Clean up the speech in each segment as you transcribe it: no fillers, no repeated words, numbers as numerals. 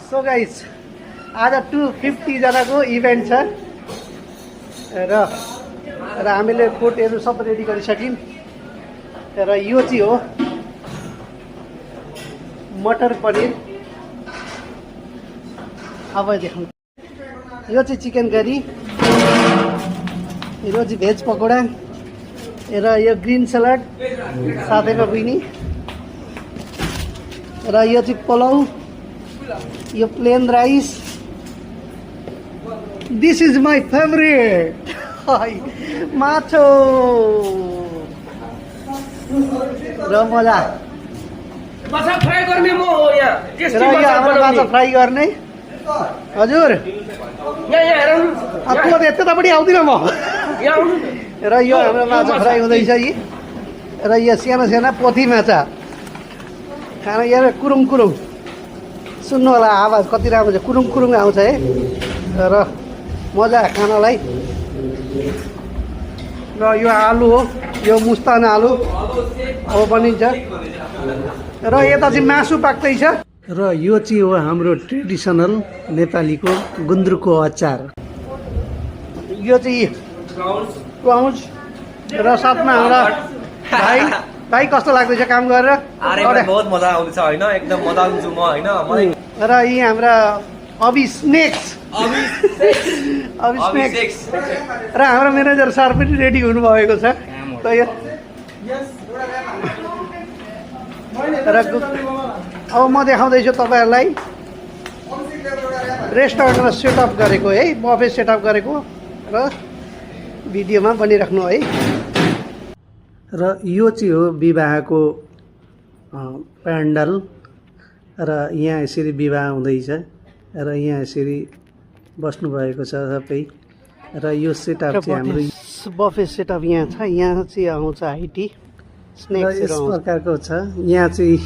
So guys आज 250 जनाको event छ र हामीले कोटहरू सब रेडी गरिसक्यौँ र यो चाहिँ हो मटर पनिर। अब देखाउँ, यो चाहिँ चिकन करी, यो चाहिँ भेज पकोडा र यो ग्रिन सलाड साथैमा बुइनी र यो चाहिँ पुलाउ, यो plain rice. This is my favourite माछो र मजा माछा फ्राई गर्ने म हो यहाँ। र यो हाम्रो माछा फ्राई गर्ने हजुर अब यतापट्टि आउँदिनँ म। र यो हाम्रो माछा फ्राई हुँदैछ यी र यो साना साना पोथी माछा खाना यहाँ कुरुङ कुरुङ सुन्नु होला आवाज कति राम्रो छ, कुरुङ कुरुङ आउँछ है र मजा खानालाई। र यो आलु हो, यो मुस्ताना आलु अब बनिन्छ र यता चाहिँ मासु पाक्दैछ र यो चाहिँ हो हाम्रो ट्रेडिसनल नेपालीको गुन्द्रुकको अचार। यो चाहिँ क्राउन्स र साथमा हाम्रा भाइ कस्तो लाग्दैछ काम गरेर? अरे बहुत मजा आउँदैछ हैन, एकदम मजा आउँछु म हैन। र यी हाम्रा अभिस्नेक्स र हाम्रो म्यानेजर सर पनि रेडी हुनुभएको छ। र अब म देखाउँदैछु तपाईँहरूलाई रेस्टुरेन्टमा सेटअप गरेको है, बफे सेटअप गरेको र भिडियोमा बनिराख्नु है। र यो चाहिँ हो विवाहको प्यान्डल र यहाँ यसरी विवाह हुँदैछ र यहाँ यसरी बस्नुभएको छ सबै। र यो सेटअप चाहिँ हाम्रो बफे सेटअप यहाँ छ। यहाँ चाहिँ आउँछ हाइटी स्नेक्स यस प्रकारको छ। यहाँ चाहिँ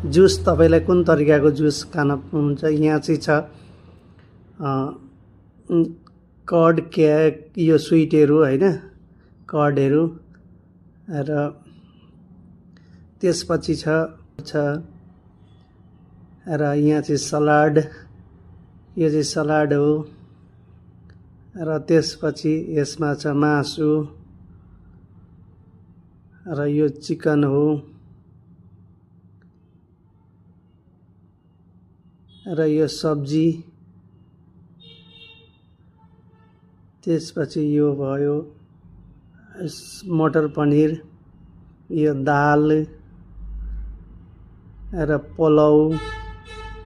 जुस, तपाईँलाई कुन तरिकाको जुस खान हुन्छ यहाँ चाहिँ छ। कर्ड केक, यो स्विटहरू होइन, कर्डहरू र त्यसपछि छ र यहाँ चाहिँ सलाड, यो चाहिँ सलाड हो र त्यसपछि यसमा छ मासु र यो चिकन हो र यो सब्जी, त्यसपछि यो भयो मटर पनिर, यो दाल र पुलाउ